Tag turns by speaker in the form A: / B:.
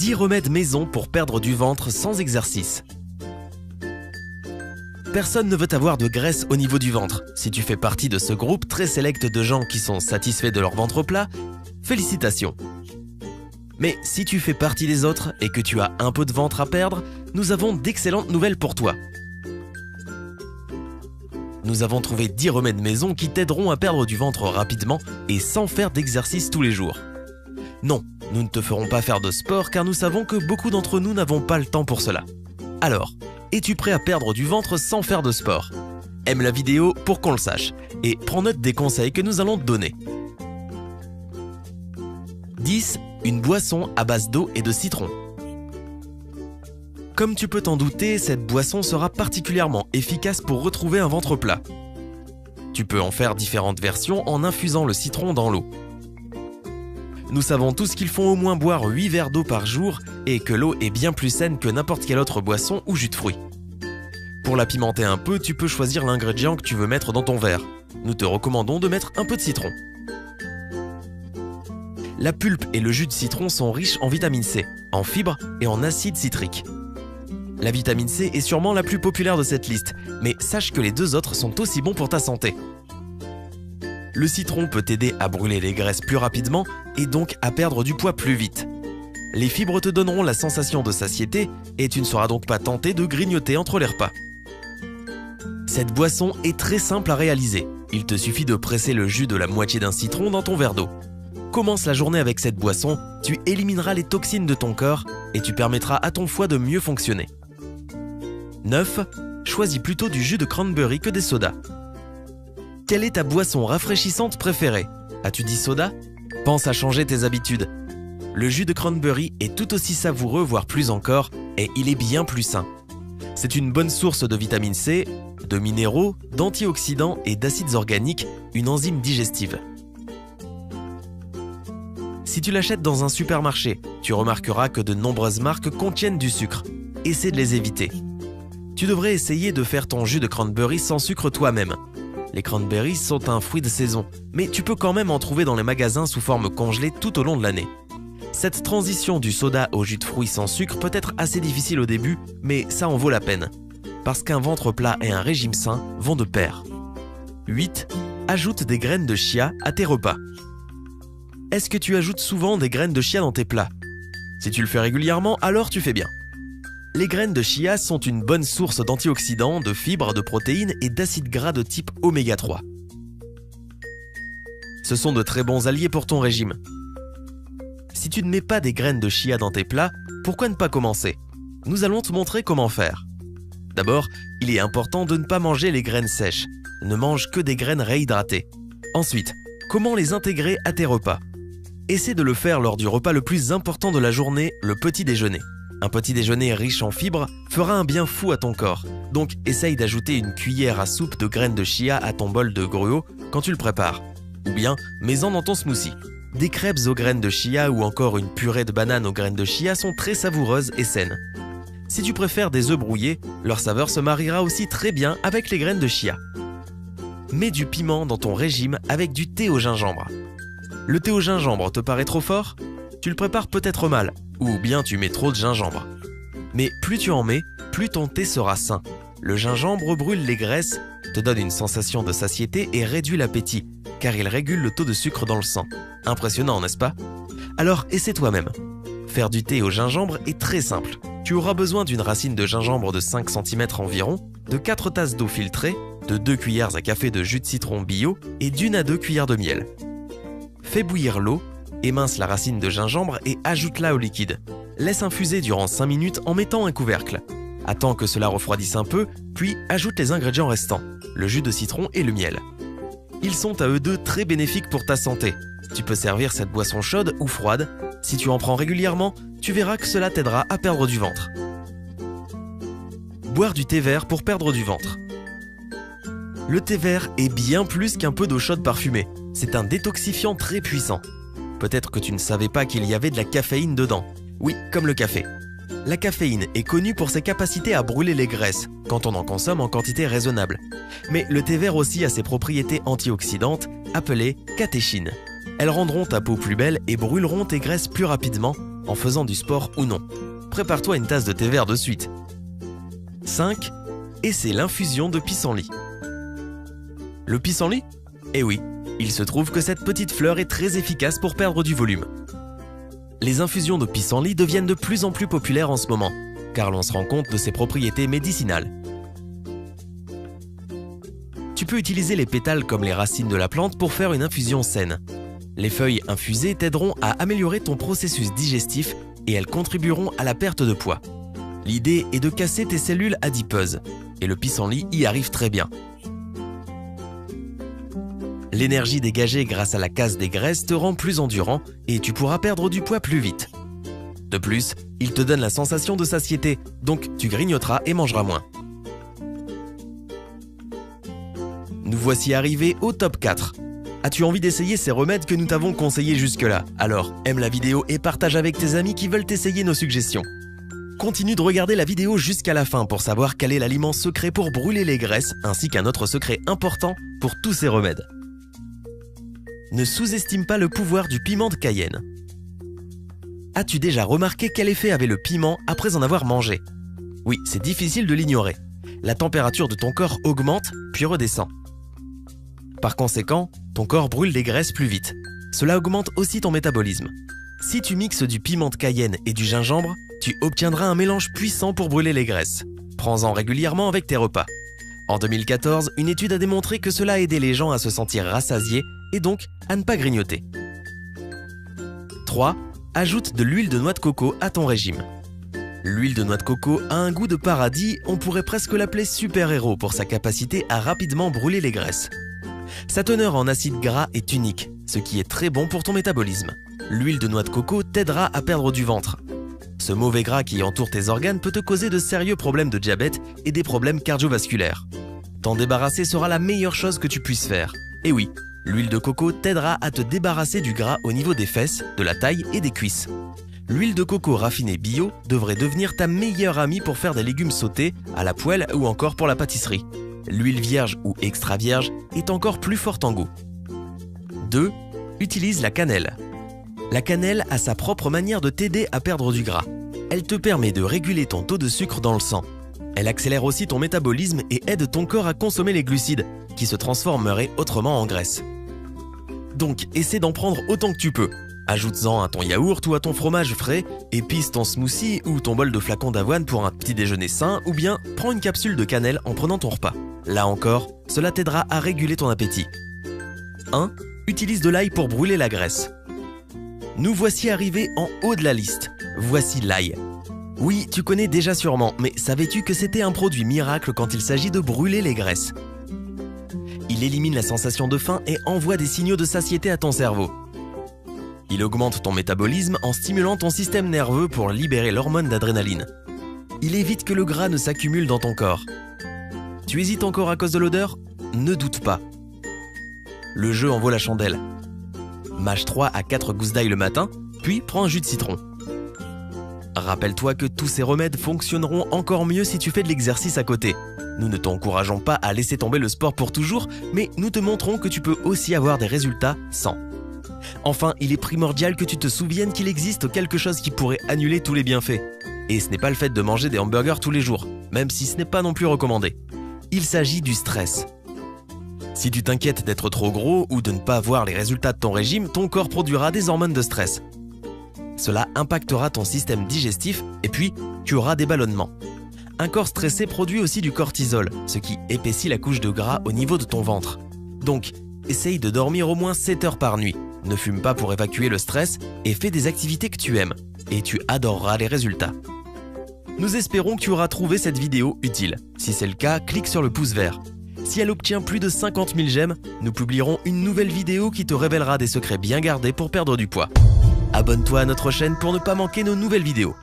A: 10 remèdes maison pour perdre du ventre sans exercice. Personne ne veut avoir de graisse au niveau du ventre. Si tu fais partie de ce groupe très sélect de gens qui sont satisfaits de leur ventre plat, félicitations. Mais si tu fais partie des autres et que tu as un peu de ventre à perdre, nous avons d'excellentes nouvelles pour toi. Nous avons trouvé 10 remèdes maison qui t'aideront à perdre du ventre rapidement et sans faire d'exercice tous les jours. Non, nous ne te ferons pas faire de sport car nous savons que beaucoup d'entre nous n'avons pas le temps pour cela. Alors, es-tu prêt à perdre du ventre sans faire de sport? Aime la vidéo pour qu'on le sache et prends note des conseils que nous allons te donner. 10. Une boisson à base d'eau et de citron. Comme tu peux t'en douter, cette boisson sera particulièrement efficace pour retrouver un ventre plat. Tu peux en faire différentes versions en infusant le citron dans l'eau. Nous savons tous qu'il faut au moins boire 8 verres d'eau par jour et que l'eau est bien plus saine que n'importe quelle autre boisson ou jus de fruits. Pour la pimenter un peu, tu peux choisir l'ingrédient que tu veux mettre dans ton verre. Nous te recommandons de mettre un peu de citron. La pulpe et le jus de citron sont riches en vitamine C, en fibres et en acide citrique. La vitamine C est sûrement la plus populaire de cette liste, mais sache que les deux autres sont aussi bons pour ta santé. Le citron peut t'aider à brûler les graisses plus rapidement et donc à perdre du poids plus vite. Les fibres te donneront la sensation de satiété et tu ne seras donc pas tenté de grignoter entre les repas. Cette boisson est très simple à réaliser. Il te suffit de presser le jus de la moitié d'un citron dans ton verre d'eau. Commence la journée avec cette boisson, tu élimineras les toxines de ton corps et tu permettras à ton foie de mieux fonctionner. 9. Choisis plutôt du jus de cranberry que des sodas. Quelle est ta boisson rafraîchissante préférée? As-tu dit soda? Pense à changer tes habitudes. Le jus de cranberry est tout aussi savoureux, voire plus encore, et il est bien plus sain. C'est une bonne source de vitamine C, de minéraux, d'antioxydants et d'acides organiques, une enzyme digestive. Si tu l'achètes dans un supermarché, tu remarqueras que de nombreuses marques contiennent du sucre. Essaie de les éviter. Tu devrais essayer de faire ton jus de cranberry sans sucre toi-même. Les cranberries sont un fruit de saison, mais tu peux quand même en trouver dans les magasins sous forme congelée tout au long de l'année. Cette transition du soda au jus de fruits sans sucre peut être assez difficile au début, mais ça en vaut la peine. Parce qu'un ventre plat et un régime sain vont de pair. 8. Ajoute des graines de chia à tes repas. Est-ce que tu ajoutes souvent des graines de chia dans tes plats? Si tu le fais régulièrement, alors tu fais bien. Les graines de chia sont une bonne source d'antioxydants, de fibres, de protéines et d'acides gras de type oméga 3. Ce sont de très bons alliés pour ton régime. Si tu ne mets pas des graines de chia dans tes plats, pourquoi ne pas commencer? Nous allons te montrer comment faire. D'abord, il est important de ne pas manger les graines sèches. Ne mange que des graines réhydratées. Ensuite, comment les intégrer à tes repas? Essaie de le faire lors du repas le plus important de la journée, le petit déjeuner. Un petit déjeuner riche en fibres fera un bien fou à ton corps. Donc essaye d'ajouter une cuillère à soupe de graines de chia à ton bol de gruau quand tu le prépares. Ou bien, mets-en dans ton smoothie. Des crêpes aux graines de chia ou encore une purée de banane aux graines de chia sont très savoureuses et saines. Si tu préfères des œufs brouillés, leur saveur se mariera aussi très bien avec les graines de chia. Mets du piment dans ton régime avec du thé au gingembre. Le thé au gingembre te paraît trop fort? Tu le prépares peut-être mal, ou bien tu mets trop de gingembre. Mais plus tu en mets, plus ton thé sera sain. Le gingembre brûle les graisses, te donne une sensation de satiété et réduit l'appétit, car il régule le taux de sucre dans le sang. Impressionnant, n'est-ce pas? Alors essaie toi-même. Faire du thé au gingembre est très simple. Tu auras besoin d'une racine de gingembre de 5 cm environ, de 4 tasses d'eau filtrée, de 2 cuillères à café de jus de citron bio et d'1 à 2 cuillères de miel. Fais bouillir l'eau, émince la racine de gingembre et ajoute-la au liquide. Laisse infuser durant 5 minutes en mettant un couvercle. Attends que cela refroidisse un peu, puis ajoute les ingrédients restants, le jus de citron et le miel. Ils sont à eux deux très bénéfiques pour ta santé. Tu peux servir cette boisson chaude ou froide. Si tu en prends régulièrement, tu verras que cela t'aidera à perdre du ventre. Boire du thé vert pour perdre du ventre. Le thé vert est bien plus qu'un peu d'eau chaude parfumée. C'est un détoxifiant très puissant. Peut-être que tu ne savais pas qu'il y avait de la caféine dedans. Oui, comme le café. La caféine est connue pour ses capacités à brûler les graisses, quand on en consomme en quantité raisonnable. Mais le thé vert aussi a ses propriétés antioxydantes, appelées catéchines. Elles rendront ta peau plus belle et brûleront tes graisses plus rapidement, en faisant du sport ou non. Prépare-toi une tasse de thé vert de suite. 5. Essaie l'infusion de pissenlit. Le pissenlit? Eh oui, il se trouve que cette petite fleur est très efficace pour perdre du volume. Les infusions de pissenlit deviennent de plus en plus populaires en ce moment, car l'on se rend compte de ses propriétés médicinales. Tu peux utiliser les pétales comme les racines de la plante pour faire une infusion saine. Les feuilles infusées t'aideront à améliorer ton processus digestif et elles contribueront à la perte de poids. L'idée est de casser tes cellules adipeuses, et le pissenlit y arrive très bien. L'énergie dégagée grâce à la casse des graisses te rend plus endurant et tu pourras perdre du poids plus vite. De plus, il te donne la sensation de satiété, donc tu grignoteras et mangeras moins. Nous voici arrivés au top 4. As-tu envie d'essayer ces remèdes que nous t'avons conseillés jusque-là? Alors, aime la vidéo et partage avec tes amis qui veulent essayer nos suggestions. Continue de regarder la vidéo jusqu'à la fin pour savoir quel est l'aliment secret pour brûler les graisses, ainsi qu'un autre secret important pour tous ces remèdes. Ne sous-estime pas le pouvoir du piment de Cayenne. As-tu déjà remarqué quel effet avait le piment après en avoir mangé? Oui, c'est difficile de l'ignorer. La température de ton corps augmente, puis redescend. Par conséquent, ton corps brûle des graisses plus vite. Cela augmente aussi ton métabolisme. Si tu mixes du piment de Cayenne et du gingembre, tu obtiendras un mélange puissant pour brûler les graisses. Prends-en régulièrement avec tes repas. En 2014, une étude a démontré que cela aidait les gens à se sentir rassasiés et donc à ne pas grignoter. 3. Ajoute de l'huile de noix de coco à ton régime. L'huile de noix de coco a un goût de paradis, on pourrait presque l'appeler super-héros pour sa capacité à rapidement brûler les graisses. Sa teneur en acides gras est unique, ce qui est très bon pour ton métabolisme. L'huile de noix de coco t'aidera à perdre du ventre. Ce mauvais gras qui entoure tes organes peut te causer de sérieux problèmes de diabète et des problèmes cardiovasculaires. T'en débarrasser sera la meilleure chose que tu puisses faire. Et oui, l'huile de coco t'aidera à te débarrasser du gras au niveau des fesses, de la taille et des cuisses. L'huile de coco raffinée bio devrait devenir ta meilleure amie pour faire des légumes sautés, à la poêle ou encore pour la pâtisserie. L'huile vierge ou extra vierge est encore plus forte en goût. 2. Utilise la cannelle. La cannelle a sa propre manière de t'aider à perdre du gras. Elle te permet de réguler ton taux de sucre dans le sang. Elle accélère aussi ton métabolisme et aide ton corps à consommer les glucides, qui se transformeraient autrement en graisse. Donc, essaie d'en prendre autant que tu peux. Ajoute-en à ton yaourt ou à ton fromage frais, épice ton smoothie ou ton bol de flacons d'avoine pour un petit déjeuner sain, ou bien prends une capsule de cannelle en prenant ton repas. Là encore, cela t'aidera à réguler ton appétit. 1. Utilise de l'ail pour brûler la graisse. Nous voici arrivés en haut de la liste. Voici l'ail. Oui, tu connais déjà sûrement, mais savais-tu que c'était un produit miracle quand il s'agit de brûler les graisses? Il élimine la sensation de faim et envoie des signaux de satiété à ton cerveau. Il augmente ton métabolisme en stimulant ton système nerveux pour libérer l'hormone d'adrénaline. Il évite que le gras ne s'accumule dans ton corps. Tu hésites encore à cause de l'odeur? Ne doute pas. Le jeu en vaut la chandelle. Mâche 3 à 4 gousses d'ail le matin, puis prends un jus de citron. Rappelle-toi que tous ces remèdes fonctionneront encore mieux si tu fais de l'exercice à côté. Nous ne t'encourageons pas à laisser tomber le sport pour toujours, mais nous te montrons que tu peux aussi avoir des résultats sans. Enfin, il est primordial que tu te souviennes qu'il existe quelque chose qui pourrait annuler tous les bienfaits. Et ce n'est pas le fait de manger des hamburgers tous les jours, même si ce n'est pas non plus recommandé. Il s'agit du stress. Si tu t'inquiètes d'être trop gros ou de ne pas voir les résultats de ton régime, ton corps produira des hormones de stress. Cela impactera ton système digestif et puis tu auras des ballonnements. Un corps stressé produit aussi du cortisol, ce qui épaissit la couche de gras au niveau de ton ventre. Donc, essaye de dormir au moins 7 heures par nuit. Ne fume pas pour évacuer le stress et fais des activités que tu aimes. Et tu adoreras les résultats. Nous espérons que tu auras trouvé cette vidéo utile. Si c'est le cas, clique sur le pouce vert. Si elle obtient plus de 50 000 j'aime, nous publierons une nouvelle vidéo qui te révélera des secrets bien gardés pour perdre du poids. Abonne-toi à notre chaîne pour ne pas manquer nos nouvelles vidéos.